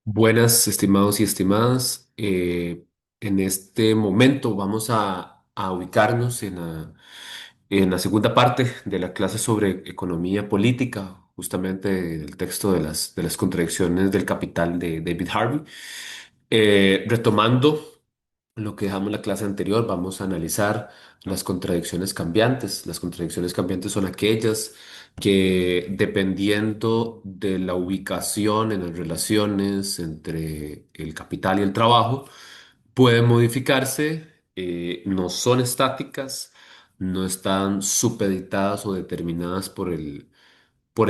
Buenas, estimados y estimadas. En este momento vamos a ubicarnos en la segunda parte de la clase sobre economía política, justamente el texto de las contradicciones del capital de David Harvey. Retomando lo que dejamos en la clase anterior, vamos a analizar las contradicciones cambiantes. Las contradicciones cambiantes son aquellas que, dependiendo de la ubicación en las relaciones entre el capital y el trabajo, pueden modificarse, no son estáticas, no están supeditadas o determinadas por el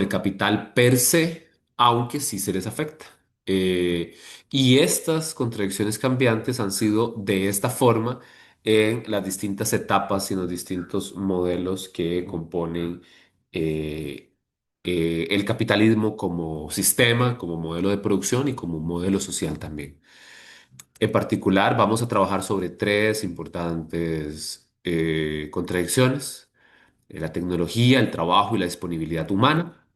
capital per se, aunque sí se les afecta. Y estas contradicciones cambiantes han sido de esta forma en las distintas etapas y en los distintos modelos que componen eh, el capitalismo como sistema, como modelo de producción y como modelo social también. En particular, vamos a trabajar sobre tres importantes contradicciones: la tecnología, el trabajo y la disponibilidad humana,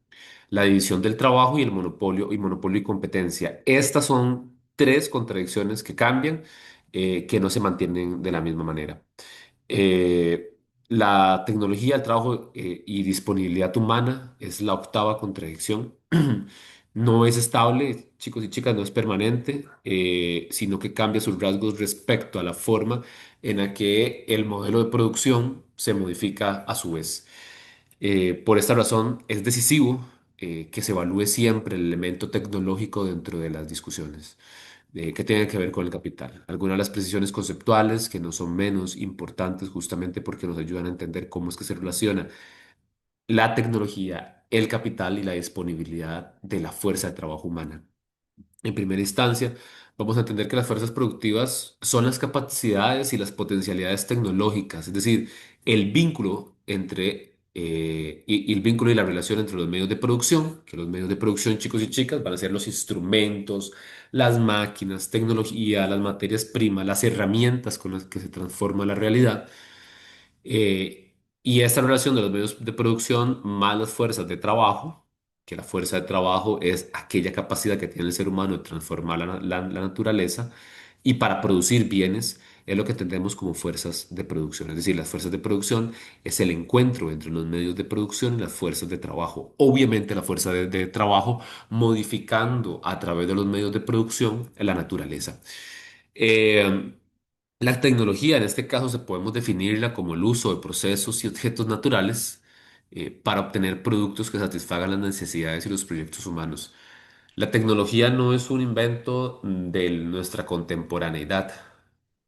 la división del trabajo y el monopolio y competencia. Estas son tres contradicciones que cambian, que no se mantienen de la misma manera. La tecnología, el trabajo y disponibilidad humana es la octava contradicción. No es estable, chicos y chicas, no es permanente, sino que cambia sus rasgos respecto a la forma en la que el modelo de producción se modifica a su vez. Por esta razón, es decisivo que se evalúe siempre el elemento tecnológico dentro de las discusiones que tienen que ver con el capital. Algunas de las precisiones conceptuales que no son menos importantes justamente porque nos ayudan a entender cómo es que se relaciona la tecnología, el capital y la disponibilidad de la fuerza de trabajo humana. En primera instancia, vamos a entender que las fuerzas productivas son las capacidades y las potencialidades tecnológicas, es decir, el vínculo y el vínculo y la relación entre los medios de producción, que los medios de producción, chicos y chicas, van a ser los instrumentos, las máquinas, tecnología, las materias primas, las herramientas con las que se transforma la realidad. Y esta relación de los medios de producción más las fuerzas de trabajo, que la fuerza de trabajo es aquella capacidad que tiene el ser humano de transformar la naturaleza y para producir bienes, es lo que entendemos como fuerzas de producción. Es decir, las fuerzas de producción es el encuentro entre los medios de producción y las fuerzas de trabajo. Obviamente la fuerza de trabajo modificando a través de los medios de producción la naturaleza. Eh, la tecnología, en este caso, se podemos definirla como el uso de procesos y objetos naturales para obtener productos que satisfagan las necesidades y los proyectos humanos. La tecnología no es un invento de nuestra contemporaneidad.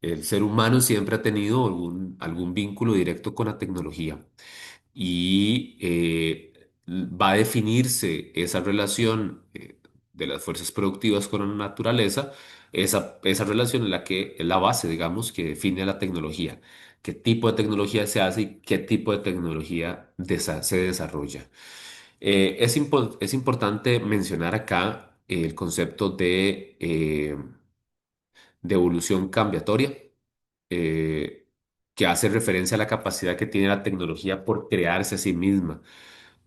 El ser humano siempre ha tenido algún vínculo directo con la tecnología y va a definirse esa relación de las fuerzas productivas con la naturaleza, esa relación en la que es la base, digamos, que define a la tecnología, qué tipo de tecnología se hace y qué tipo de tecnología se desarrolla. Es importante mencionar acá el concepto de evolución cambiatoria, eh, que hace referencia a la capacidad que tiene la tecnología por crearse a sí misma,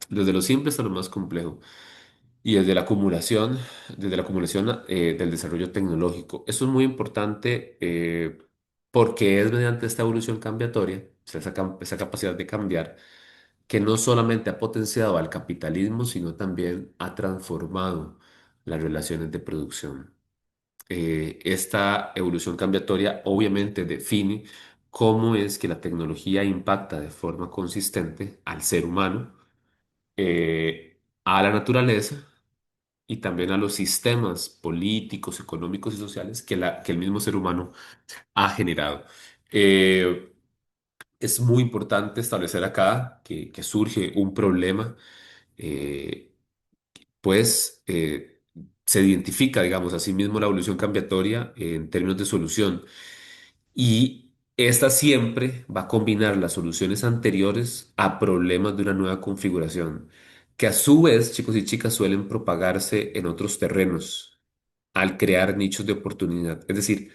desde lo simple hasta lo más complejo, y desde la acumulación del desarrollo tecnológico. Eso es muy importante porque es mediante esta evolución cambiatoria, o sea, esa capacidad de cambiar, que no solamente ha potenciado al capitalismo, sino también ha transformado las relaciones de producción. Esta evolución cambiatoria obviamente define cómo es que la tecnología impacta de forma consistente al ser humano, a la naturaleza y también a los sistemas políticos, económicos y sociales que el mismo ser humano ha generado. Eh, es muy importante establecer acá que surge un problema, eh, pues se identifica, digamos, a sí mismo la evolución cambiatoria en términos de solución. Y esta siempre va a combinar las soluciones anteriores a problemas de una nueva configuración, que a su vez, chicos y chicas, suelen propagarse en otros terrenos al crear nichos de oportunidad. Es decir,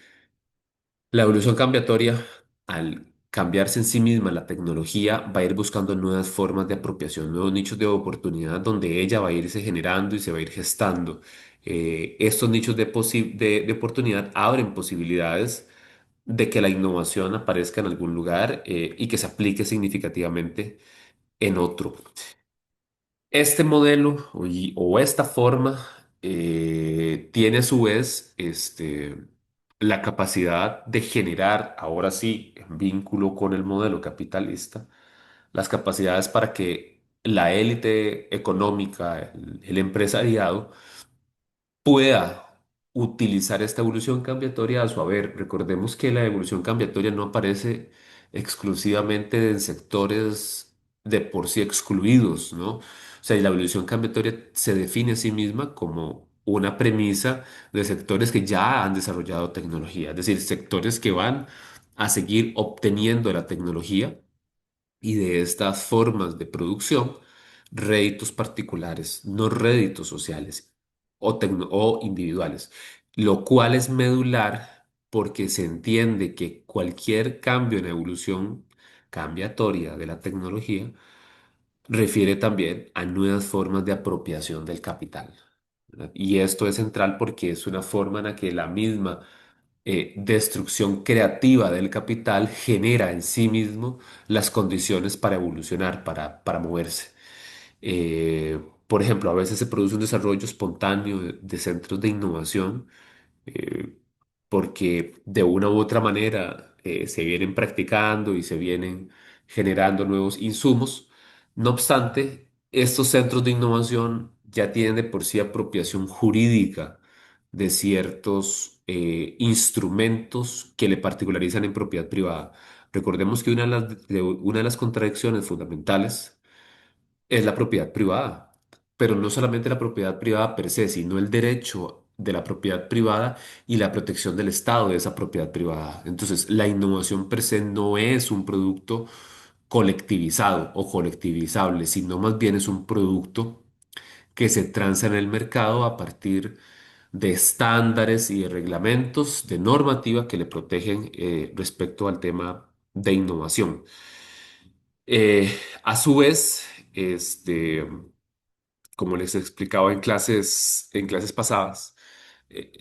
la evolución cambiatoria, al cambiarse en sí misma la tecnología, va a ir buscando nuevas formas de apropiación, nuevos nichos de oportunidad donde ella va a irse generando y se va a ir gestando. Estos nichos de oportunidad abren posibilidades de que la innovación aparezca en algún lugar y que se aplique significativamente en otro. Este modelo o esta forma tiene a su vez la capacidad de generar, ahora sí, en vínculo con el modelo capitalista, las capacidades para que la élite económica, el empresariado, pueda utilizar esta evolución cambiatoria a su haber. Recordemos que la evolución cambiatoria no aparece exclusivamente en sectores de por sí excluidos, ¿no? O sea, la evolución cambiatoria se define a sí misma como una premisa de sectores que ya han desarrollado tecnología, es decir, sectores que van a seguir obteniendo la tecnología y de estas formas de producción réditos particulares, no réditos sociales o individuales, lo cual es medular porque se entiende que cualquier cambio en evolución cambiatoria de la tecnología refiere también a nuevas formas de apropiación del capital, ¿verdad? Y esto es central porque es una forma en la que la misma destrucción creativa del capital genera en sí mismo las condiciones para evolucionar, para moverse. Por ejemplo, a veces se produce un desarrollo espontáneo de centros de innovación eh, porque de una u otra manera se vienen practicando y se vienen generando nuevos insumos. No obstante, estos centros de innovación ya tienen de por sí apropiación jurídica de ciertos instrumentos que le particularizan en propiedad privada. Recordemos que una de las contradicciones fundamentales es la propiedad privada, pero no solamente la propiedad privada per se, sino el derecho de la propiedad privada y la protección del Estado de esa propiedad privada. Entonces, la innovación per se no es un producto colectivizado o colectivizable, sino más bien es un producto que se transa en el mercado a partir de estándares y de reglamentos, de normativa que le protegen respecto al tema de innovación. A su vez, como les explicaba en clases pasadas,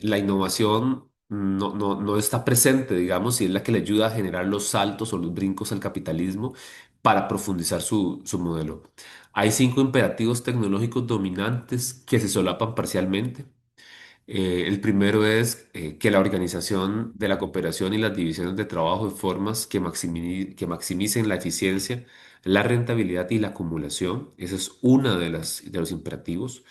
la innovación no está presente, digamos, y es la que le ayuda a generar los saltos o los brincos al capitalismo para profundizar su modelo. Hay cinco imperativos tecnológicos dominantes que se solapan parcialmente. El primero es que la organización de la cooperación y las divisiones de trabajo de formas que maximicen la eficiencia, la rentabilidad y la acumulación. Ese es uno de los imperativos.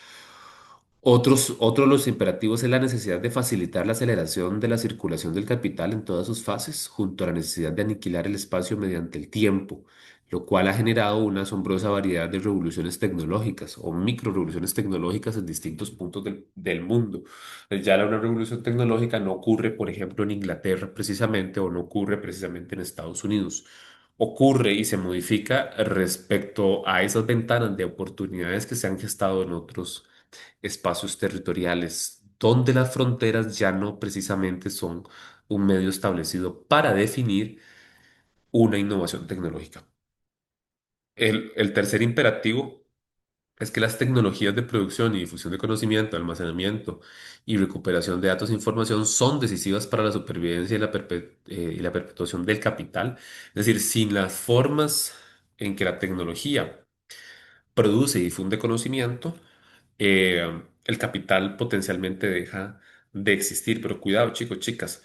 Otro de los imperativos es la necesidad de facilitar la aceleración de la circulación del capital en todas sus fases, junto a la necesidad de aniquilar el espacio mediante el tiempo, lo cual ha generado una asombrosa variedad de revoluciones tecnológicas o micro revoluciones tecnológicas en distintos puntos del mundo. Ya una revolución tecnológica no ocurre, por ejemplo, en Inglaterra precisamente, o no ocurre precisamente en Estados Unidos. Ocurre y se modifica respecto a esas ventanas de oportunidades que se han gestado en otros espacios territoriales, donde las fronteras ya no precisamente son un medio establecido para definir una innovación tecnológica. El tercer imperativo es que las tecnologías de producción y difusión de conocimiento, almacenamiento y recuperación de datos e información son decisivas para la supervivencia y la perpetuación del capital. Es decir, sin las formas en que la tecnología produce y difunde conocimiento, el capital potencialmente deja de existir. Pero cuidado, chicos, chicas,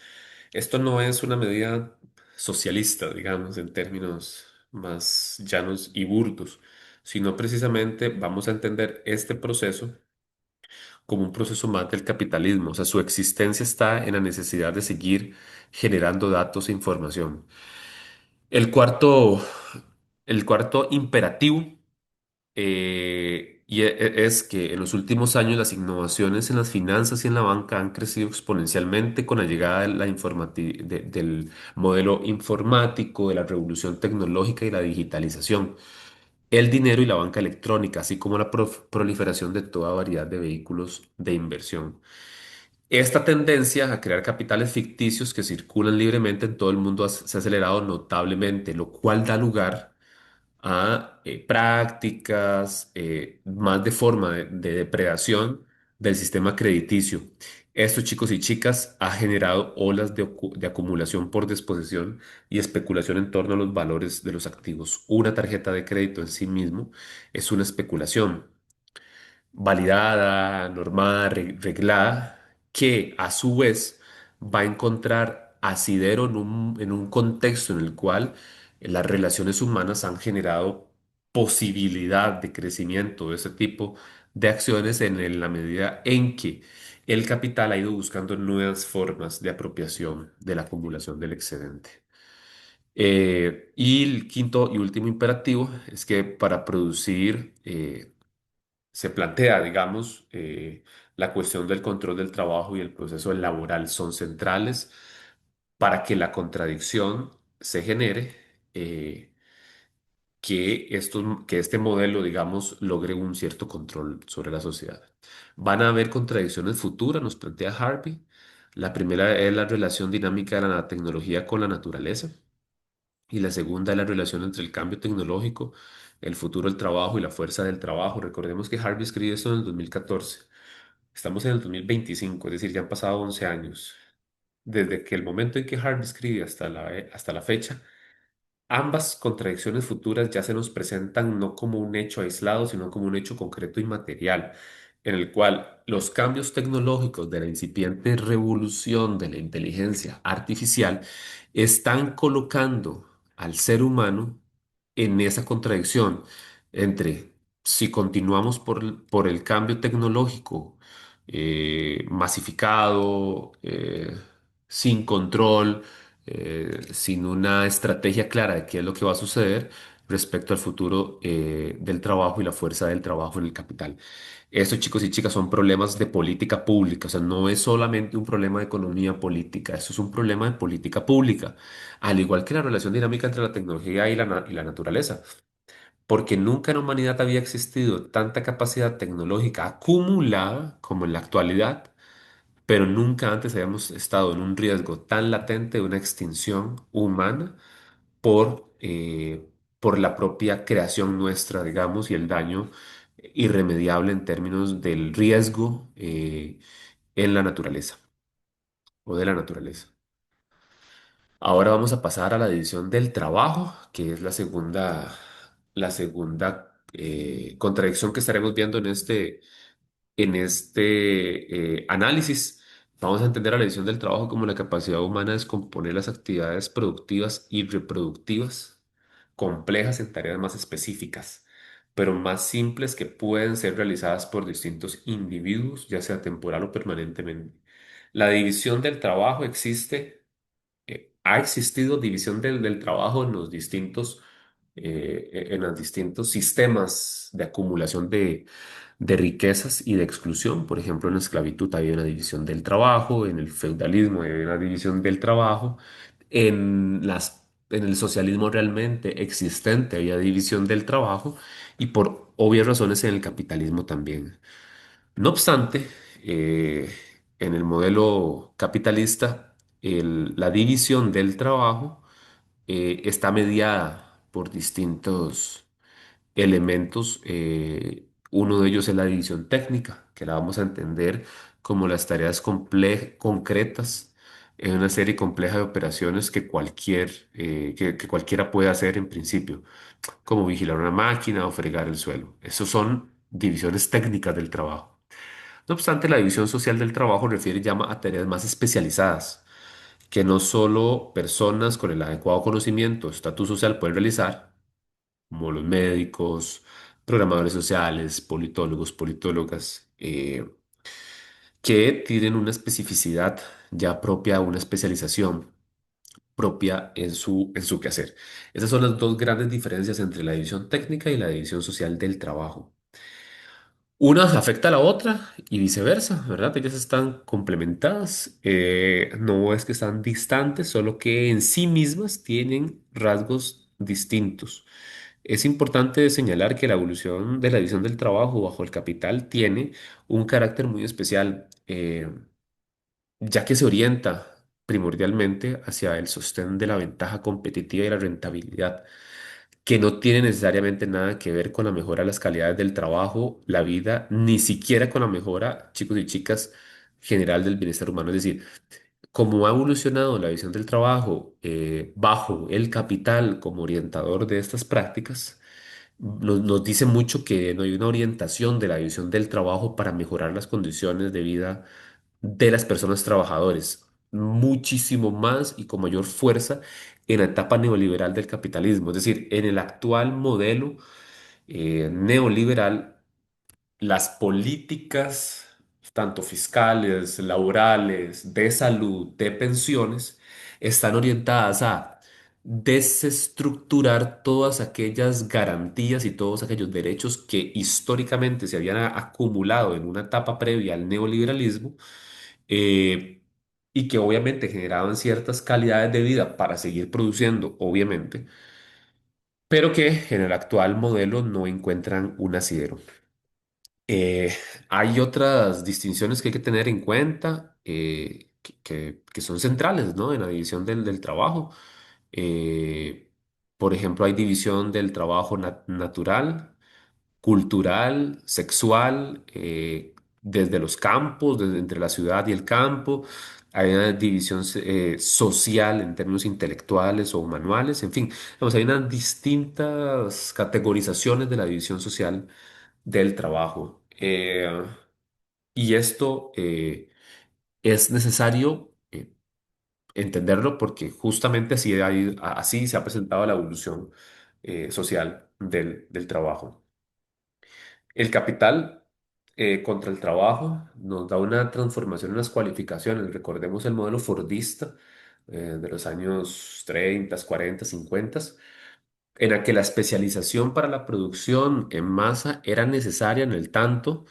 esto no es una medida socialista, digamos, en términos más llanos y burdos, sino precisamente vamos a entender este proceso como un proceso más del capitalismo. O sea, su existencia está en la necesidad de seguir generando datos e información. El cuarto, el cuarto imperativo es que en los últimos años las innovaciones en las finanzas y en la banca han crecido exponencialmente con la llegada de del modelo informático, de la revolución tecnológica y la digitalización, el dinero y la banca electrónica, así como la proliferación de toda variedad de vehículos de inversión. Esta tendencia a crear capitales ficticios que circulan libremente en todo el mundo se ha acelerado notablemente, lo cual da lugar a prácticas más de forma de depredación del sistema crediticio. Esto, chicos y chicas, ha generado olas de acumulación por disposición y especulación en torno a los valores de los activos. Una tarjeta de crédito en sí mismo es una especulación validada, normada, reglada, que a su vez va a encontrar asidero en un contexto en el cual las relaciones humanas han generado posibilidad de crecimiento de ese tipo de acciones en la medida en que el capital ha ido buscando nuevas formas de apropiación de la acumulación del excedente. Y el quinto y último imperativo es que para producir se plantea, digamos, la cuestión del control del trabajo y el proceso laboral son centrales para que la contradicción se genere, que este modelo, digamos, logre un cierto control sobre la sociedad. Van a haber contradicciones futuras, nos plantea Harvey. La primera es la relación dinámica de la tecnología con la naturaleza. Y la segunda es la relación entre el cambio tecnológico, el futuro del trabajo y la fuerza del trabajo. Recordemos que Harvey escribió esto en el 2014. Estamos en el 2025, es decir, ya han pasado 11 años. Desde que el momento en que Harvey escribe hasta la fecha, ambas contradicciones futuras ya se nos presentan no como un hecho aislado, sino como un hecho concreto y material, en el cual los cambios tecnológicos de la incipiente revolución de la inteligencia artificial están colocando al ser humano en esa contradicción entre si continuamos por el cambio tecnológico masificado, sin control, sin una estrategia clara de qué es lo que va a suceder respecto al futuro del trabajo y la fuerza del trabajo en el capital. Estos, chicos y chicas, son problemas de política pública, o sea, no es solamente un problema de economía política, esto es un problema de política pública, al igual que la relación dinámica entre la tecnología y la naturaleza, porque nunca en la humanidad había existido tanta capacidad tecnológica acumulada como en la actualidad, pero nunca antes habíamos estado en un riesgo tan latente de una extinción humana por la propia creación nuestra, digamos, y el daño irremediable en términos del riesgo en la naturaleza o de la naturaleza. Ahora vamos a pasar a la división del trabajo, que es la segunda contradicción que estaremos viendo en este análisis. Vamos a entender a la división del trabajo como la capacidad humana de descomponer las actividades productivas y reproductivas complejas en tareas más específicas, pero más simples que pueden ser realizadas por distintos individuos, ya sea temporal o permanentemente. La división del trabajo existe, ha existido división del trabajo en los en los distintos sistemas de acumulación de riquezas y de exclusión. Por ejemplo, en la esclavitud había una división del trabajo, en el feudalismo había una división del trabajo, en el socialismo realmente existente había división del trabajo y por obvias razones en el capitalismo también. No obstante, en el modelo capitalista, la división del trabajo está mediada por distintos elementos. Uno de ellos es la división técnica, que la vamos a entender como las tareas concretas en una serie compleja de operaciones que cualquiera puede hacer en principio, como vigilar una máquina o fregar el suelo. Esos son divisiones técnicas del trabajo. No obstante, la división social del trabajo refiere ya a tareas más especializadas, que no solo personas con el adecuado conocimiento o estatus social pueden realizar, como los médicos, programadores sociales, politólogos, politólogas, que tienen una especificidad ya propia, una especialización propia en su quehacer. Esas son las dos grandes diferencias entre la división técnica y la división social del trabajo. Una afecta a la otra y viceversa, ¿verdad? Ellas están complementadas, no es que están distantes, solo que en sí mismas tienen rasgos distintos. Es importante señalar que la evolución de la división del trabajo bajo el capital tiene un carácter muy especial, ya que se orienta primordialmente hacia el sostén de la ventaja competitiva y la rentabilidad. que no tiene necesariamente nada que ver con la mejora de las calidades del trabajo, la vida, ni siquiera con la mejora, chicos y chicas, general del bienestar humano. Es decir, como ha evolucionado la visión del trabajo bajo el capital como orientador de estas prácticas, nos dice mucho que no hay una orientación de la visión del trabajo para mejorar las condiciones de vida de las personas trabajadoras, muchísimo más y con mayor fuerza en la etapa neoliberal del capitalismo. Es decir, en el actual modelo neoliberal, las políticas, tanto fiscales, laborales, de salud, de pensiones, están orientadas a desestructurar todas aquellas garantías y todos aquellos derechos que históricamente se habían acumulado en una etapa previa al neoliberalismo, eh, y que obviamente generaban ciertas calidades de vida para seguir produciendo, obviamente, pero que en el actual modelo no encuentran un asidero. Eh, Hay otras distinciones que hay que tener en cuenta, que son centrales, ¿no? En la división del trabajo. Eh, por ejemplo, hay división del trabajo natural, cultural, sexual, desde los campos, desde entre la ciudad y el campo. Hay una división social en términos intelectuales o manuales, en fin, vamos, hay unas distintas categorizaciones de la división social del trabajo. Y esto es necesario entenderlo porque justamente así se ha presentado la evolución social del trabajo. El capital contra el trabajo nos da una transformación en las cualificaciones. Recordemos el modelo fordista de los años 30, 40, 50, en la que la especialización para la producción en masa era necesaria en el tanto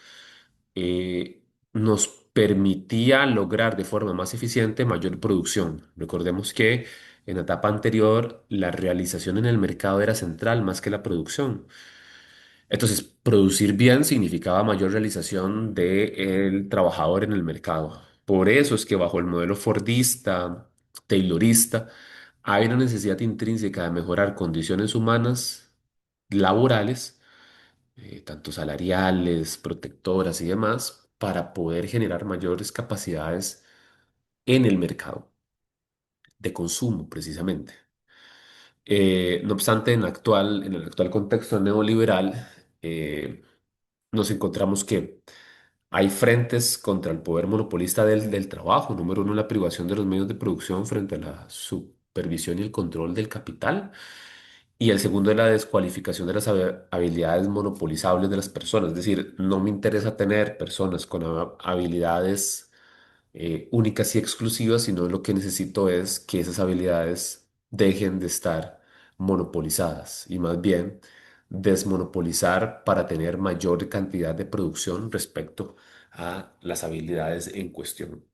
nos permitía lograr de forma más eficiente mayor producción. Recordemos que en la etapa anterior la realización en el mercado era central más que la producción. Entonces, producir bien significaba mayor realización del trabajador en el mercado. Por eso es que bajo el modelo fordista, taylorista, hay una necesidad intrínseca de mejorar condiciones humanas laborales, tanto salariales, protectoras y demás, para poder generar mayores capacidades en el mercado de consumo, precisamente. No obstante, en el actual contexto neoliberal, nos encontramos que hay frentes contra el poder monopolista del trabajo. Número uno, la privación de los medios de producción frente a la supervisión y el control del capital. Y el segundo es la descualificación de las habilidades monopolizables de las personas. Es decir, no me interesa tener personas con habilidades únicas y exclusivas, sino lo que necesito es que esas habilidades dejen de estar monopolizadas y más bien desmonopolizar para tener mayor cantidad de producción respecto a las habilidades en cuestión.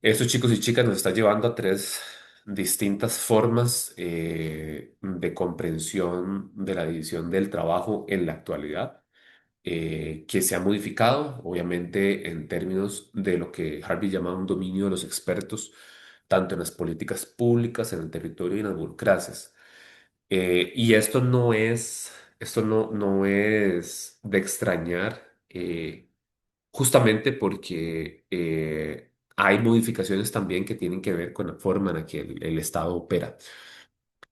Esto, chicos y chicas, nos está llevando a tres distintas formas de comprensión de la división del trabajo en la actualidad, que se ha modificado, obviamente, en términos de lo que Harvey llama un dominio de los expertos, tanto en las políticas públicas, en el territorio y en las burocracias. Y esto no es de extrañar. Justamente porque hay modificaciones también que tienen que ver con la forma en la que el Estado opera.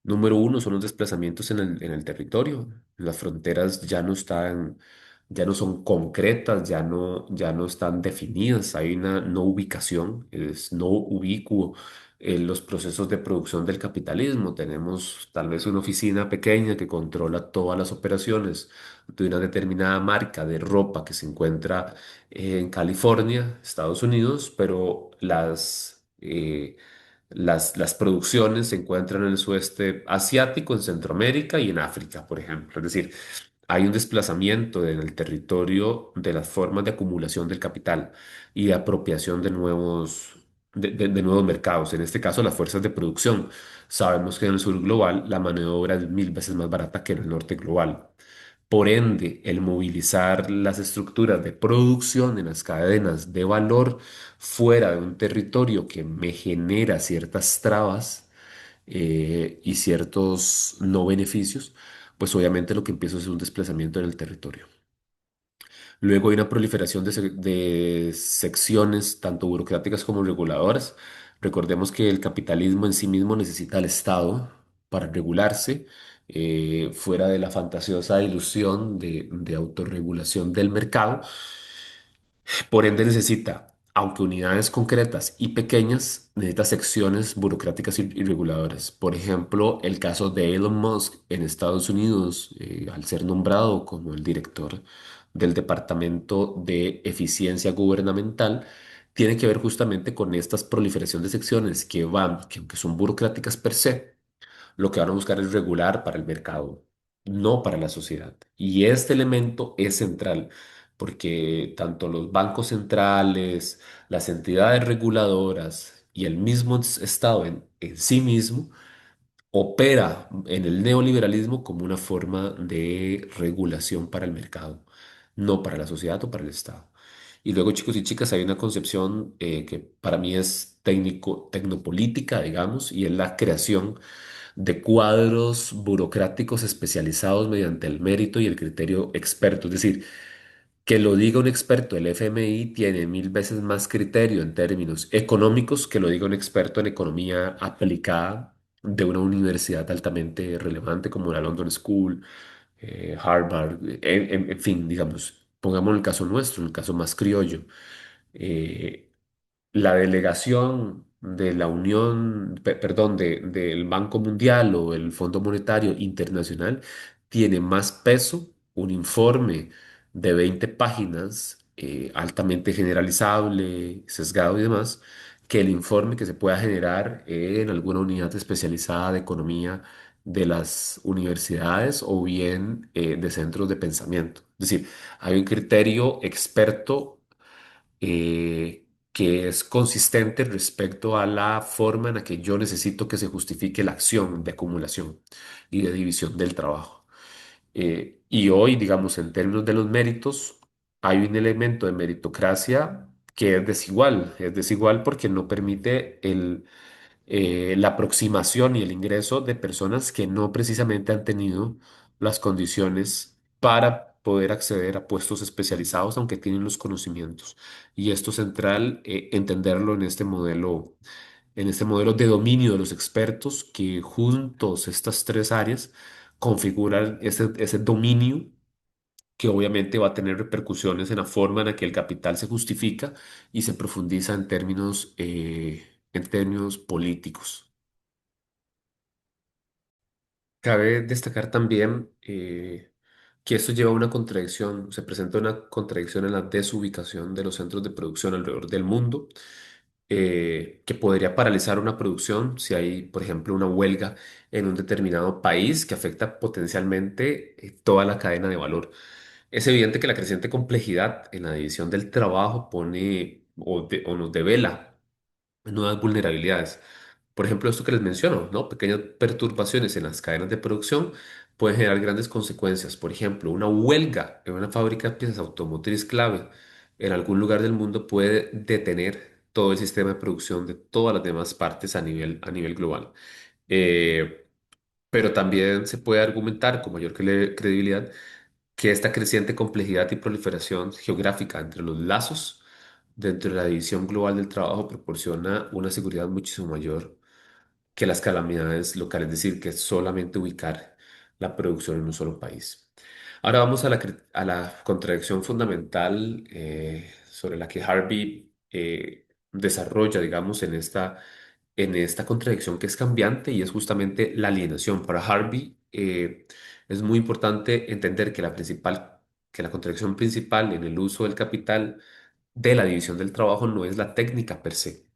Número uno son los desplazamientos en el territorio. Las fronteras ya no son concretas, ya no están definidas. Hay una no ubicación, es no ubicuo en los procesos de producción del capitalismo. Tenemos tal vez una oficina pequeña que controla todas las operaciones de una determinada marca de ropa que se encuentra en California, Estados Unidos, pero las producciones se encuentran en el sudeste asiático, en Centroamérica y en África, por ejemplo. Es decir, hay un desplazamiento en el territorio de las formas de acumulación del capital y de apropiación de nuevos mercados, en este caso las fuerzas de producción. Sabemos que en el sur global la mano de obra es 1000 veces más barata que en el norte global. Por ende, el movilizar las estructuras de producción en las cadenas de valor fuera de un territorio que me genera ciertas trabas, y ciertos no beneficios, pues obviamente lo que empieza es un desplazamiento en el territorio. Luego hay una proliferación de secciones, tanto burocráticas como reguladoras. Recordemos que el capitalismo en sí mismo necesita al Estado para regularse, fuera de la fantasiosa ilusión de autorregulación del mercado. Por ende necesita, aunque unidades concretas y pequeñas, necesita secciones burocráticas y reguladoras. Por ejemplo, el caso de Elon Musk en Estados Unidos, al ser nombrado como el director del Departamento de Eficiencia Gubernamental, tiene que ver justamente con estas proliferación de secciones que aunque son burocráticas per se, lo que van a buscar es regular para el mercado, no para la sociedad. Y este elemento es central, porque tanto los bancos centrales, las entidades reguladoras y el mismo Estado en sí mismo opera en el neoliberalismo como una forma de regulación para el mercado, no para la sociedad o para el Estado. Y luego, chicos y chicas, hay una concepción que para mí es tecnopolítica, digamos, y es la creación de cuadros burocráticos especializados mediante el mérito y el criterio experto. Es decir, que lo diga un experto, el FMI tiene 1000 veces más criterio en términos económicos que lo diga un experto en economía aplicada de una universidad altamente relevante como la London School, Harvard, en fin, digamos, pongamos el caso nuestro, el caso más criollo. Eh, la delegación de la Unión, perdón, del Banco Mundial o el Fondo Monetario Internacional tiene más peso un informe de 20 páginas, altamente generalizable, sesgado y demás, que el informe que se pueda generar en alguna unidad especializada de economía de las universidades o bien de centros de pensamiento. Es decir, hay un criterio experto que es consistente respecto a la forma en la que yo necesito que se justifique la acción de acumulación y de división del trabajo. Y hoy, digamos, en términos de los méritos, hay un elemento de meritocracia que es desigual porque no permite la aproximación y el ingreso de personas que no precisamente han tenido las condiciones para poder acceder a puestos especializados, aunque tienen los conocimientos. Y esto es central, entenderlo en este modelo de dominio de los expertos que juntos estas tres áreas configuran ese dominio que obviamente va a tener repercusiones en la forma en la que el capital se justifica y se profundiza en términos políticos. Cabe destacar también que esto lleva a una contradicción, se presenta una contradicción en la desubicación de los centros de producción alrededor del mundo, que podría paralizar una producción si hay, por ejemplo, una huelga en un determinado país que afecta potencialmente toda la cadena de valor. Es evidente que la creciente complejidad en la división del trabajo pone o nos devela nuevas vulnerabilidades. Por ejemplo, esto que les menciono, ¿no? Pequeñas perturbaciones en las cadenas de producción pueden generar grandes consecuencias. Por ejemplo, una huelga en una fábrica de piezas automotriz clave en algún lugar del mundo puede detener todo el sistema de producción de todas las demás partes a nivel global. Eh, pero también se puede argumentar con mayor credibilidad que esta creciente complejidad y proliferación geográfica entre los lazos dentro de la división global del trabajo proporciona una seguridad muchísimo mayor que las calamidades locales, es decir, que es solamente ubicar la producción en un solo país. Ahora vamos a a la contradicción fundamental sobre la que Harvey desarrolla, digamos, en esta contradicción que es cambiante y es justamente la alienación. Para Harvey es muy importante entender que la contradicción principal en el uso del capital de la división del trabajo no es la técnica per se,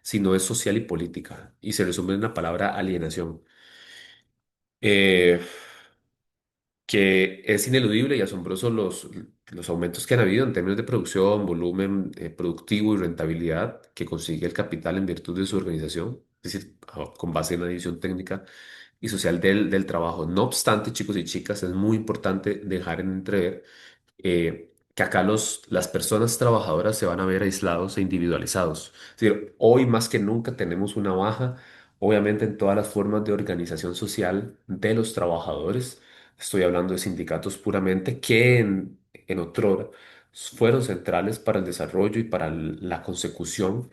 sino es social y política, y se resume en la palabra alienación, eh, que es ineludible y asombroso los aumentos que han habido en términos de producción, volumen productivo y rentabilidad que consigue el capital en virtud de su organización, es decir, con base en la división técnica y social del trabajo. No obstante, chicos y chicas, es muy importante dejar en entrever que acá las personas trabajadoras se van a ver aislados e individualizados. Es decir, hoy más que nunca tenemos una baja obviamente en todas las formas de organización social de los trabajadores. Estoy hablando de sindicatos puramente que en otrora fueron centrales para el desarrollo y para la consecución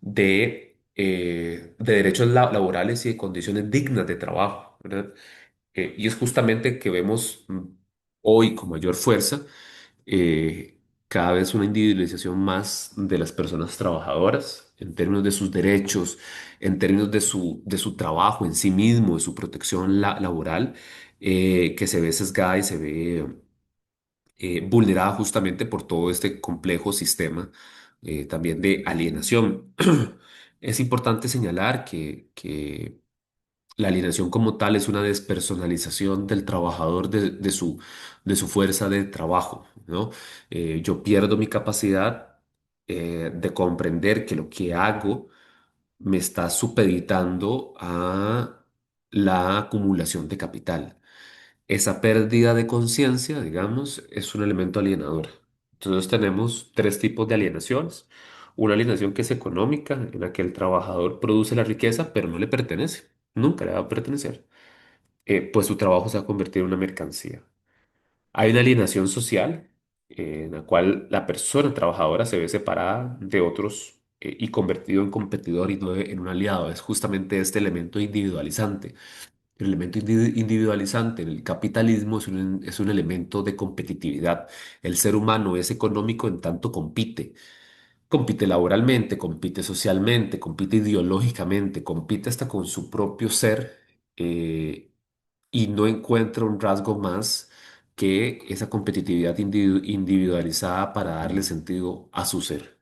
de derechos laborales y de condiciones dignas de trabajo, ¿verdad? Y es justamente que vemos hoy con mayor fuerza eh, cada vez una individualización más de las personas trabajadoras en términos de sus derechos, en términos de su trabajo en sí mismo, de su protección laboral, que se ve sesgada y se ve vulnerada justamente por todo este complejo sistema también de alienación. Es importante señalar que la alienación como tal es una despersonalización del trabajador de su fuerza de trabajo, ¿no? Yo pierdo mi capacidad de comprender que lo que hago me está supeditando a la acumulación de capital. Esa pérdida de conciencia, digamos, es un elemento alienador. Entonces tenemos tres tipos de alienaciones. Una alienación que es económica, en la que el trabajador produce la riqueza, pero no le pertenece, nunca le va a pertenecer. Pues su trabajo se va a convertir en una mercancía. Hay una alienación social, en la cual la persona trabajadora se ve separada de otros y convertido en competidor y no en un aliado. Es justamente este elemento individualizante. El elemento individualizante en el capitalismo es un elemento de competitividad. El ser humano es económico en tanto compite. Compite laboralmente, compite socialmente, compite ideológicamente, compite hasta con su propio ser eh, y no encuentra un rasgo más que esa competitividad individualizada para darle sentido a su ser.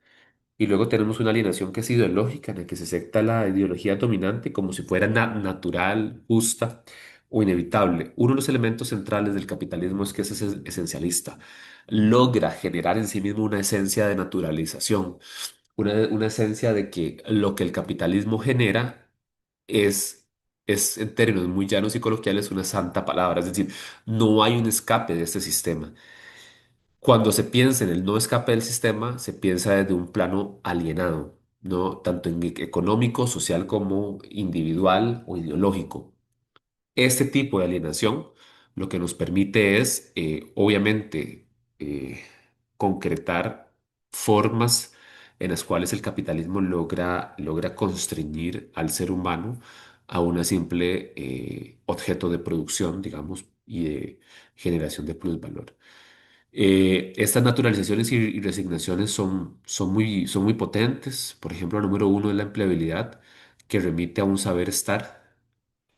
Y luego tenemos una alienación que es ideológica, en la que se acepta la ideología dominante como si fuera natural, justa o inevitable. Uno de los elementos centrales del capitalismo es que es esencialista. Logra generar en sí mismo una esencia de naturalización, una esencia de que lo que el capitalismo genera es, es en términos muy llanos y coloquiales, una santa palabra. Es decir, no hay un escape de este sistema. Cuando se piensa en el no escape del sistema, se piensa desde un plano alienado, ¿no? Tanto en económico, social como individual o ideológico. Este tipo de alienación lo que nos permite es, obviamente, concretar formas en las cuales el capitalismo logra constreñir al ser humano a una simple objeto de producción, digamos, y de generación de plusvalor. Estas naturalizaciones y resignaciones son muy potentes. Por ejemplo, el número uno es la empleabilidad, que remite a un saber estar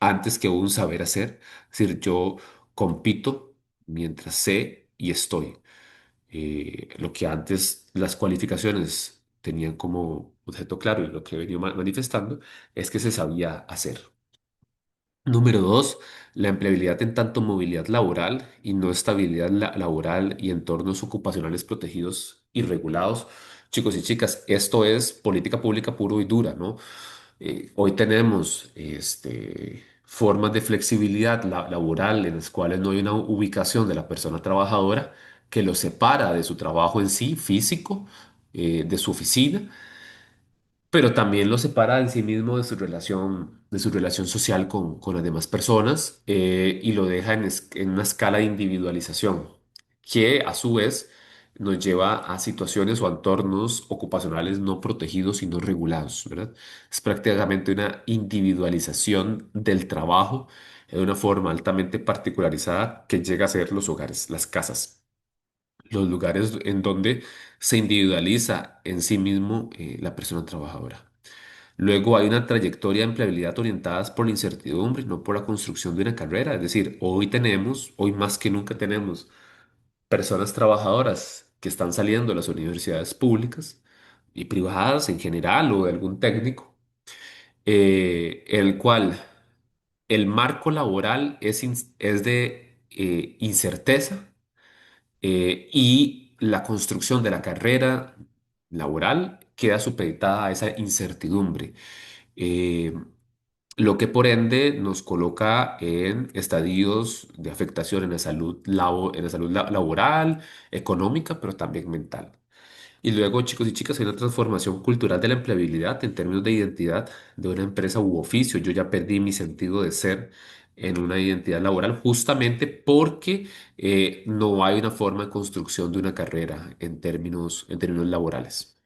antes que un saber hacer. Es decir, yo compito mientras sé y estoy. Lo que antes las cualificaciones tenían como objeto claro y lo que he venido manifestando es que se sabía hacer. Número dos, la empleabilidad en tanto movilidad laboral y no estabilidad laboral y entornos ocupacionales protegidos y regulados. Chicos y chicas, esto es política pública puro y dura, ¿no? Hoy tenemos formas de flexibilidad laboral en las cuales no hay una ubicación de la persona trabajadora que lo separa de su trabajo en sí, físico, de su oficina, pero también lo separa en sí mismo de su relación social con las demás personas y lo deja en una escala de individualización, que a su vez nos lleva a situaciones o entornos ocupacionales no protegidos y no regulados, ¿verdad? Es prácticamente una individualización del trabajo de una forma altamente particularizada que llega a ser los hogares, las casas, los lugares en donde se individualiza en sí mismo la persona trabajadora. Luego hay una trayectoria de empleabilidad orientadas por la incertidumbre, no por la construcción de una carrera. Es decir, hoy más que nunca tenemos personas trabajadoras que están saliendo de las universidades públicas y privadas en general o de algún técnico, el cual el marco laboral es de incerteza y la construcción de la carrera laboral queda supeditada a esa incertidumbre. Eh, lo que por ende nos coloca en estadios de afectación en la salud, en la salud laboral, económica, pero también mental. Y luego, chicos y chicas, hay una transformación cultural de la empleabilidad en términos de identidad de una empresa u oficio. Yo ya perdí mi sentido de ser en una identidad laboral justamente porque no hay una forma de construcción de una carrera en términos laborales.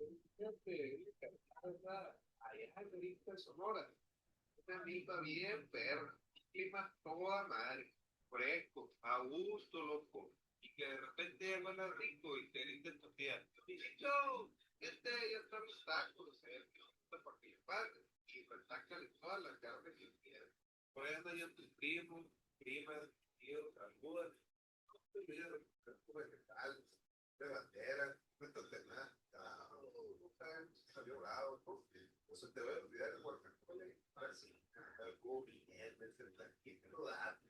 Fíjate, la verdad, allá en Grita, Sonora, una misma bien perra, clima toda madre, fresco, a gusto, loco, y que de repente huele rico y te dicen tu tía, yo, ya están los tacos, o sea, que no para que le paguen, y retácale todas las carnes que quieras. Por ahí andan ya tus primos, primas, tíos, algunas, no te olvides de tus vegetales, de banderas, no te nada, no salió bravo, porque no se te va a olvidar el guacamole, ahora sí, algo bien, el tranquilo, no da.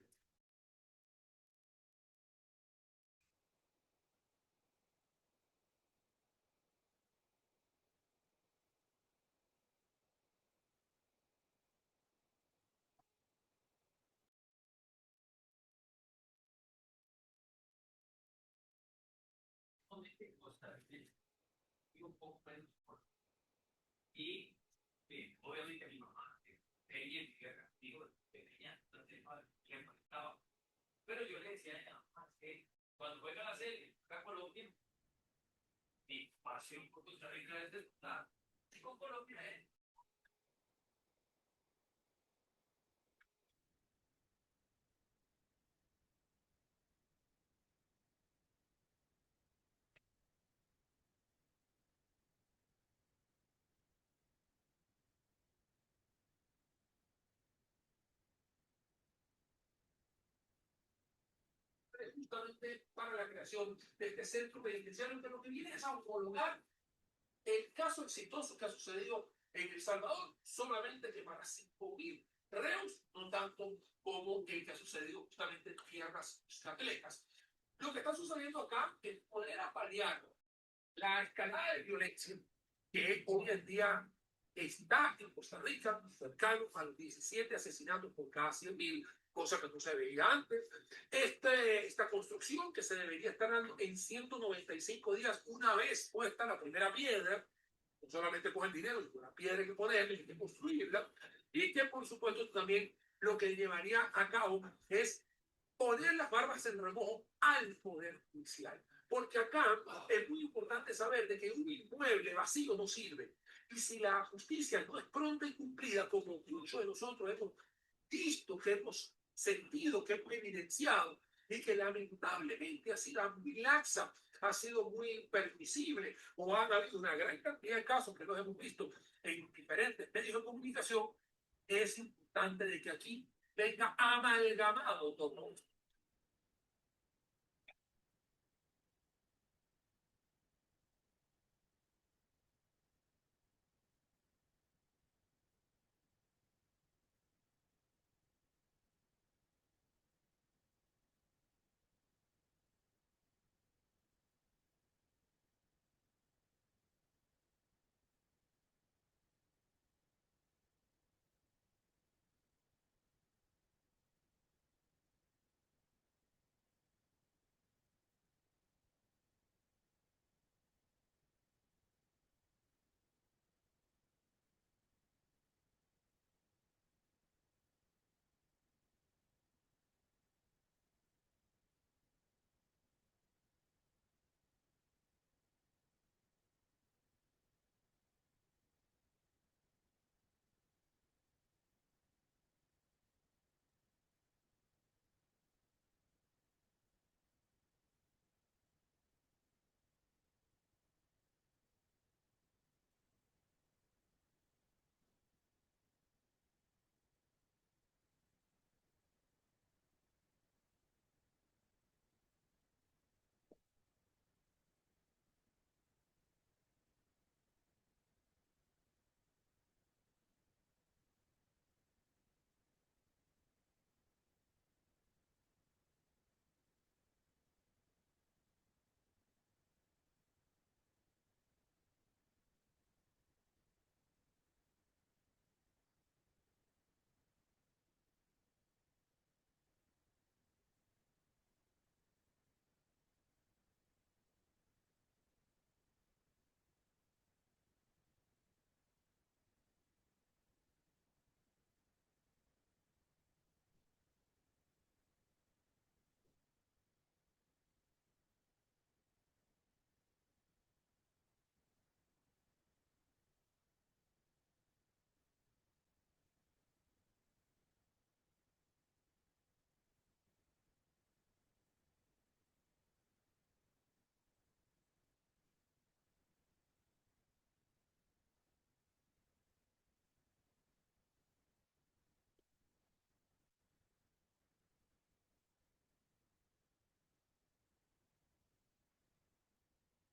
Y obviamente mi mamá, ella vivía castigo de pequeña, entonces siempre estaba. Pero yo le decía a ella, mamá, que cuando juega la serie, acá Colombia, mi pasión por Costa Rica es de estar. Y con Colombia es. Justamente para la creación de este centro penitenciario, que lo que viene es a homologar el caso exitoso que ha sucedido en El Salvador, solamente que para 5.000 reos, no tanto como el que ha sucedido justamente en tierras catlecas. Lo que está sucediendo acá es poder apalear la escalada de violencia que hoy en día está en Costa Rica, cercano a los 17 asesinatos por cada 100.000, cosa que no se veía antes. Esta construcción que se debería estar dando en 195 días, una vez puesta la primera piedra, no solamente con el dinero, sino la piedra hay que ponerla, hay que construirla, y que por supuesto también lo que llevaría a cabo es poner las barbas en remojo al Poder Judicial. Porque acá es muy importante saber de que un inmueble vacío no sirve. Y si la justicia no es pronta y cumplida, como muchos de nosotros hemos visto, que hemos sentido, que hemos evidenciado, y que lamentablemente ha sido muy laxa, ha sido muy permisible, o han habido una gran cantidad de casos que los hemos visto en diferentes medios de comunicación, es importante de que aquí venga amalgamado todo.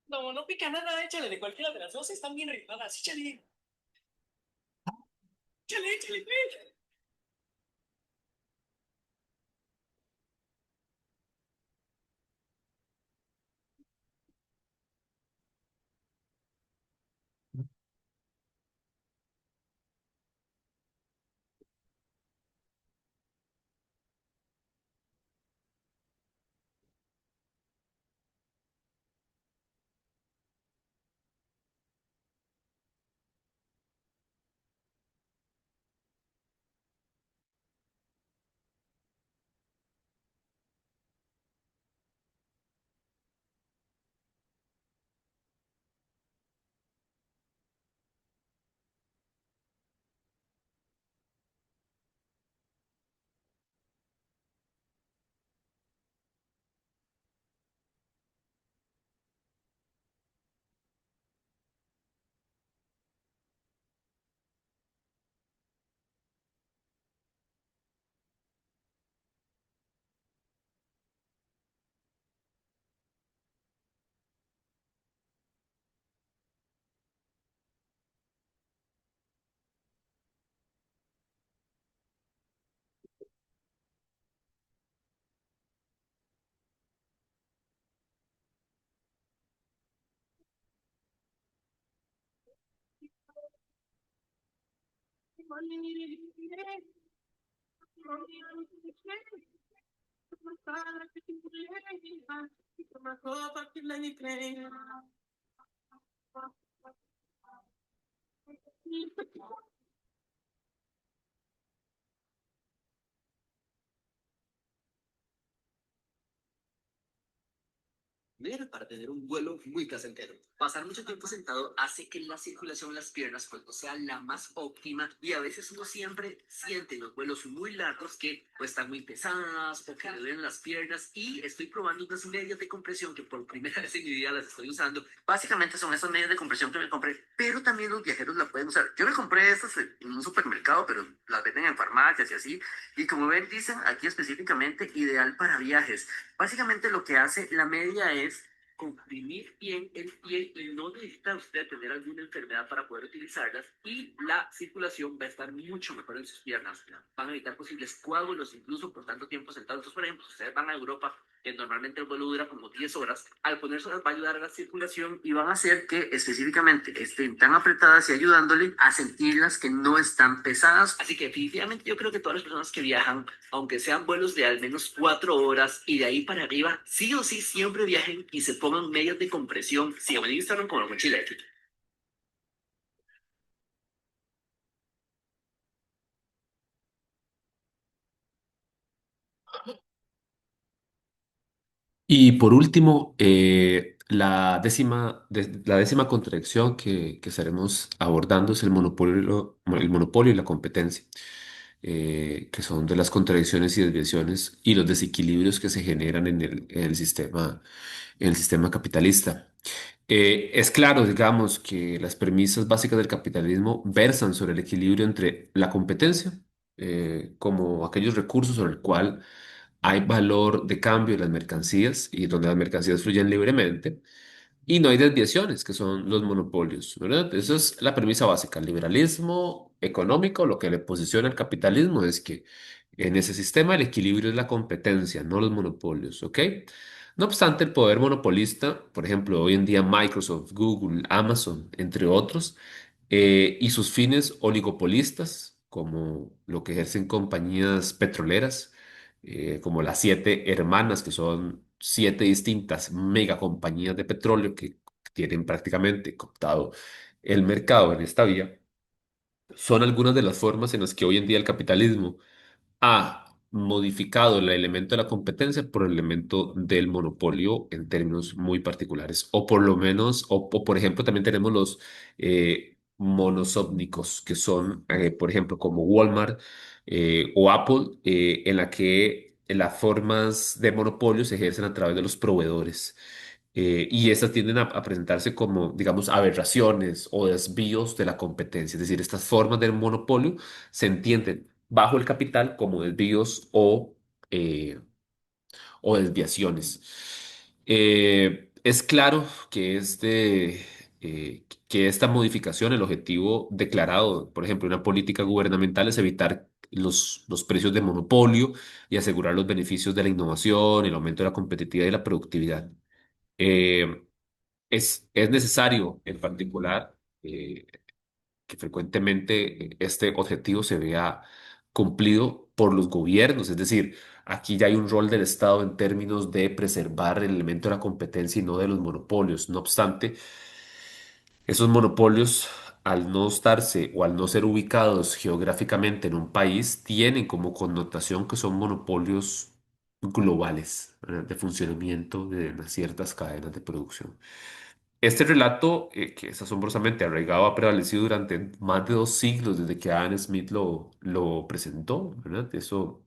No, no pica nada, échale de cualquiera de las dos, están bien rifadas, échale, échale, échale, échale. Para tener un vuelo muy placentero. Pasar mucho tiempo sentado hace que la circulación en las piernas pues, no sea la más óptima y a veces uno siempre siente los vuelos muy largos que pues, están muy pesadas o que le duelen las piernas y estoy probando unas medias de compresión que por primera vez en mi vida las estoy usando. Básicamente son esas medias de compresión que me compré, pero también los viajeros la pueden usar. Yo me compré estas en un supermercado, pero las venden en farmacias y así. Y como ven, dicen aquí específicamente ideal para viajes. Básicamente lo que hace la media es comprimir bien el pie y no necesita usted tener alguna enfermedad para poder utilizarlas y la circulación va a estar mucho mejor en sus piernas. Van a evitar posibles coágulos incluso por tanto tiempo sentados. Entonces, por ejemplo, si ustedes van a Europa, que normalmente el vuelo dura como 10 horas, al ponerse va a ayudar a la circulación y van a hacer que específicamente estén tan apretadas y ayudándole a sentirlas que no están pesadas. Así que definitivamente yo creo que todas las personas que viajan aunque sean vuelos de al menos 4 horas y de ahí para arriba, sí o sí siempre viajen y se pongan medias de compresión. Síganme en Instagram como la mochila épica. Y por último, la décima contradicción que estaremos abordando es el monopolio y la competencia, que son de las contradicciones y desviaciones y los desequilibrios que se generan en el sistema capitalista. Es claro, digamos, que las premisas básicas del capitalismo versan sobre el equilibrio entre la competencia, como aquellos recursos sobre el cual hay valor de cambio de las mercancías y donde las mercancías fluyen libremente, y no hay desviaciones, que son los monopolios, ¿verdad? Esa es la premisa básica. El liberalismo económico, lo que le posiciona al capitalismo es que en ese sistema el equilibrio es la competencia, no los monopolios, ¿ok? No obstante, el poder monopolista, por ejemplo, hoy en día Microsoft, Google, Amazon, entre otros, y sus fines oligopolistas, como lo que ejercen compañías petroleras, como las siete hermanas, que son siete distintas megacompañías de petróleo que tienen prácticamente cooptado el mercado en esta vía, son algunas de las formas en las que hoy en día el capitalismo ha modificado el elemento de la competencia por el elemento del monopolio en términos muy particulares. O por lo menos, o por ejemplo, también tenemos los monosómnicos, que son, por ejemplo, como Walmart o Apple, en la que las formas de monopolio se ejercen a través de los proveedores. Y estas tienden a presentarse como, digamos, aberraciones o desvíos de la competencia. Es decir, estas formas del monopolio se entienden bajo el capital como desvíos o desviaciones. Es claro que, que esta modificación, el objetivo declarado, por ejemplo, una política gubernamental es evitar los precios de monopolio y asegurar los beneficios de la innovación, el aumento de la competitividad y la productividad. Eh, es necesario, en particular, que frecuentemente este objetivo se vea cumplido por los gobiernos, es decir, aquí ya hay un rol del Estado en términos de preservar el elemento de la competencia y no de los monopolios. No obstante, esos monopolios, al no estarse o al no ser ubicados geográficamente en un país, tienen como connotación que son monopolios globales, ¿verdad? De funcionamiento de unas ciertas cadenas de producción. Este relato, que es asombrosamente arraigado, ha prevalecido durante más de 2 siglos desde que Adam Smith lo presentó, ¿verdad? Eso,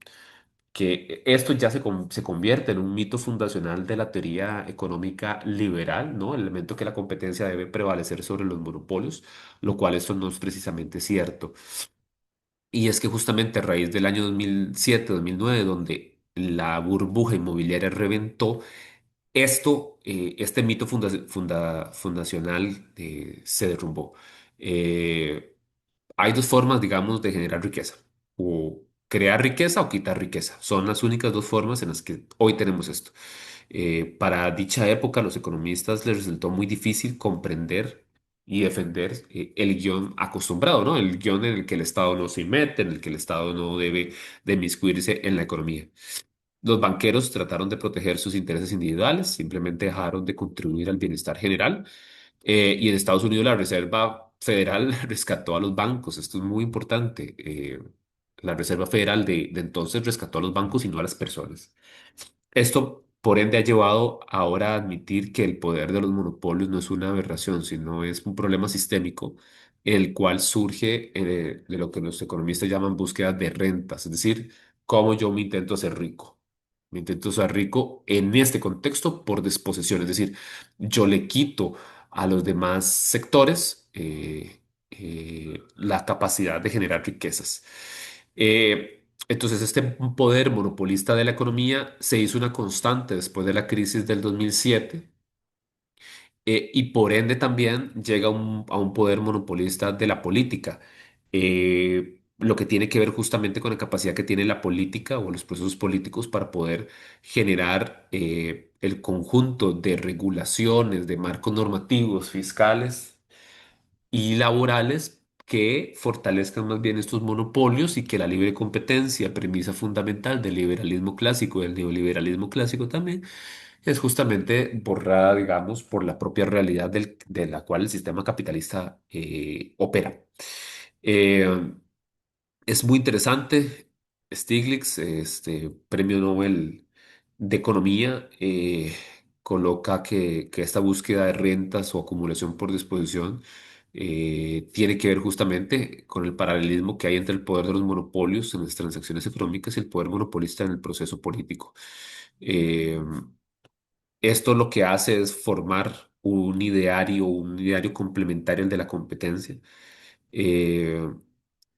que esto ya se convierte en un mito fundacional de la teoría económica liberal, ¿no? El elemento que la competencia debe prevalecer sobre los monopolios, lo cual esto no es precisamente cierto. Y es que justamente a raíz del año 2007-2009, donde la burbuja inmobiliaria reventó, este mito fundacional se derrumbó. Eh, Hay dos formas, digamos, de generar riqueza. O crear riqueza o quitar riqueza. Son las únicas dos formas en las que hoy tenemos esto. Para dicha época, a los economistas les resultó muy difícil comprender y defender el guión acostumbrado, ¿no? El guión en el que el Estado no se mete, en el que el Estado no debe de inmiscuirse en la economía. Los banqueros trataron de proteger sus intereses individuales, simplemente dejaron de contribuir al bienestar general. Y en Estados Unidos la Reserva Federal rescató a los bancos. Esto es muy importante. La Reserva Federal de entonces rescató a los bancos y no a las personas. Esto, por ende, ha llevado ahora a admitir que el poder de los monopolios no es una aberración, sino es un problema sistémico, el cual surge de lo que los economistas llaman búsqueda de rentas, es decir, cómo yo me intento hacer rico. Me intento ser rico en este contexto por desposesión, es decir, yo le quito a los demás sectores la capacidad de generar riquezas. Entonces, este poder monopolista de la economía se hizo una constante después de la crisis del 2007, y por ende también llega a un poder monopolista de la política, lo que tiene que ver justamente con la capacidad que tiene la política o los procesos políticos para poder generar el conjunto de regulaciones, de marcos normativos, fiscales y laborales que fortalezcan más bien estos monopolios y que la libre competencia, premisa fundamental del liberalismo clásico y del neoliberalismo clásico también, es justamente borrada, digamos, por la propia realidad de la cual el sistema capitalista opera. Eh, es muy interesante. Stiglitz, este premio Nobel de Economía, coloca que esta búsqueda de rentas o acumulación por disposición tiene que ver justamente con el paralelismo que hay entre el poder de los monopolios en las transacciones económicas y el poder monopolista en el proceso político. Eh, Esto lo que hace es formar un ideario complementario al de la competencia. Eh,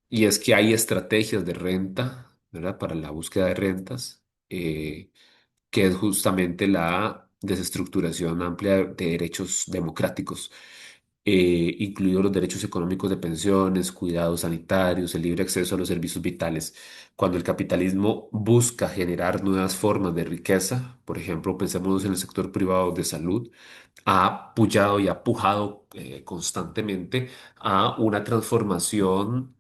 y es que hay estrategias de renta, ¿verdad? Para la búsqueda de rentas, que es justamente la desestructuración amplia de derechos democráticos, incluidos los derechos económicos de pensiones, cuidados sanitarios, el libre acceso a los servicios vitales. Cuando el capitalismo busca generar nuevas formas de riqueza, por ejemplo, pensemos en el sector privado de salud, ha apoyado y ha pujado constantemente a una transformación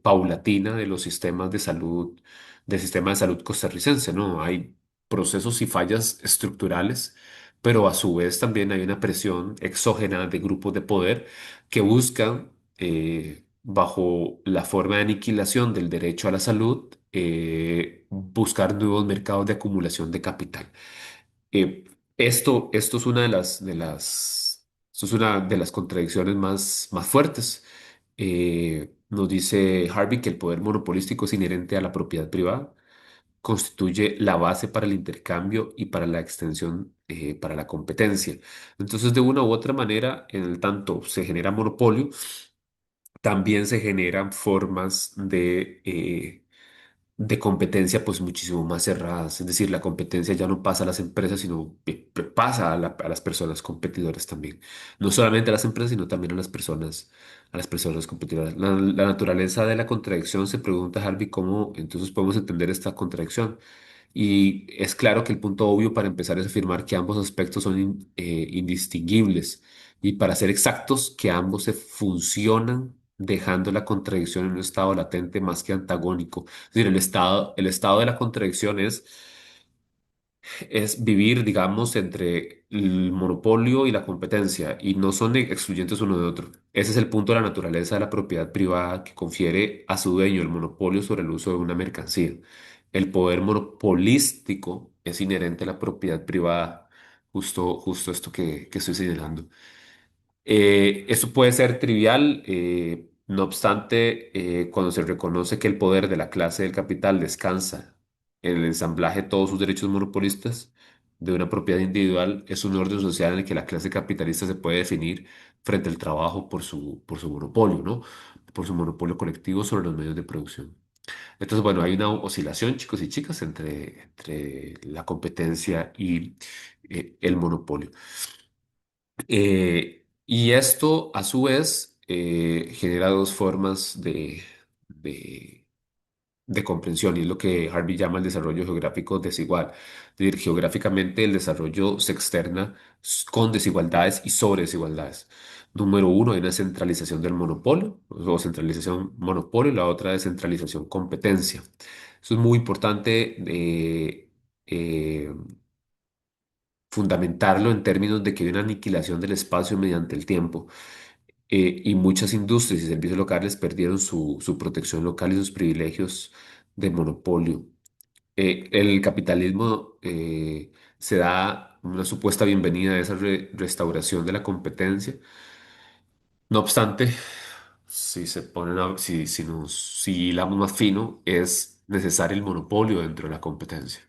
paulatina de los sistemas de salud, del sistema de salud costarricense, ¿no? Hay procesos y fallas estructurales, pero a su vez también hay una presión exógena de grupos de poder que buscan, bajo la forma de aniquilación del derecho a la salud, buscar nuevos mercados de acumulación de capital. Eh, esto es una esto es una de las contradicciones más fuertes. Nos dice Harvey que el poder monopolístico es inherente a la propiedad privada, constituye la base para el intercambio y para la extensión, para la competencia. Entonces, de una u otra manera, en el tanto se genera monopolio, también se generan formas de competencia pues muchísimo más cerradas. Es decir, la competencia ya no pasa a las empresas, sino pasa a, a las personas competidoras también. No solamente a las empresas, sino también a las personas competidoras. La naturaleza de la contradicción, se pregunta Harvey, ¿cómo entonces podemos entender esta contradicción? Y es claro que el punto obvio para empezar es afirmar que ambos aspectos son indistinguibles y, para ser exactos, que ambos se funcionan dejando la contradicción en un estado latente más que antagónico. Es decir, el estado de la contradicción es vivir, digamos, entre el monopolio y la competencia, y no son excluyentes uno de otro. Ese es el punto de la naturaleza de la propiedad privada, que confiere a su dueño el monopolio sobre el uso de una mercancía. El poder monopolístico es inherente a la propiedad privada, justo esto que estoy señalando. Esto puede ser trivial, no obstante, cuando se reconoce que el poder de la clase del capital descansa en el ensamblaje de todos sus derechos monopolistas de una propiedad individual, es un orden social en el que la clase capitalista se puede definir frente al trabajo por su monopolio, ¿no? Por su monopolio colectivo sobre los medios de producción. Entonces, bueno, hay una oscilación, chicos y chicas, entre la competencia y el monopolio. Y esto, a su vez, genera dos formas de, de comprensión, y es lo que Harvey llama el desarrollo geográfico desigual. Es decir, geográficamente el desarrollo se externa con desigualdades y sobre desigualdades. Número uno, hay una centralización del monopolio, o centralización monopolio, y la otra descentralización competencia. Eso es muy importante eh, fundamentarlo en términos de que hay una aniquilación del espacio mediante el tiempo. Y muchas industrias y servicios locales perdieron su protección local y sus privilegios de monopolio. El capitalismo se da una supuesta bienvenida a esa restauración de la competencia. No obstante, si hilamos más fino, es necesario el monopolio dentro de la competencia.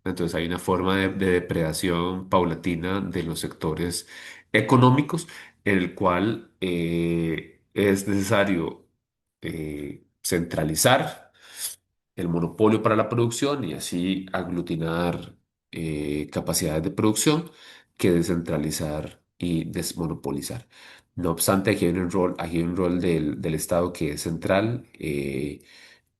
Entonces hay una forma de depredación paulatina de los sectores económicos, en el cual es necesario centralizar el monopolio para la producción y así aglutinar capacidades de producción, que descentralizar y desmonopolizar. No obstante, aquí hay un rol del Estado que es central.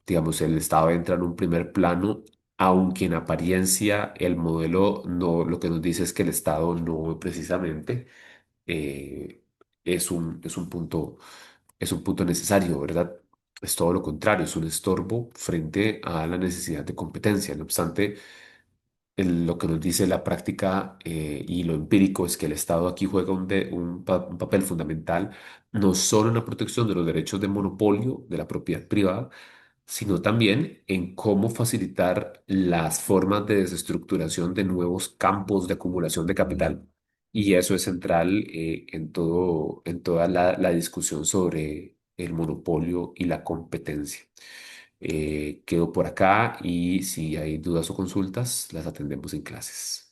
Digamos, el Estado entra en un primer plano, aunque en apariencia el modelo no, lo que nos dice es que el Estado no precisamente eh, es un punto necesario, ¿verdad? Es todo lo contrario, es un estorbo frente a la necesidad de competencia. No obstante, lo que nos dice la práctica y lo empírico es que el Estado aquí juega un papel fundamental, no solo en la protección de los derechos de monopolio de la propiedad privada, sino también en cómo facilitar las formas de desestructuración de nuevos campos de acumulación de capital. Y eso es central en toda la discusión sobre el monopolio y la competencia. Quedo por acá, y si hay dudas o consultas, las atendemos en clases.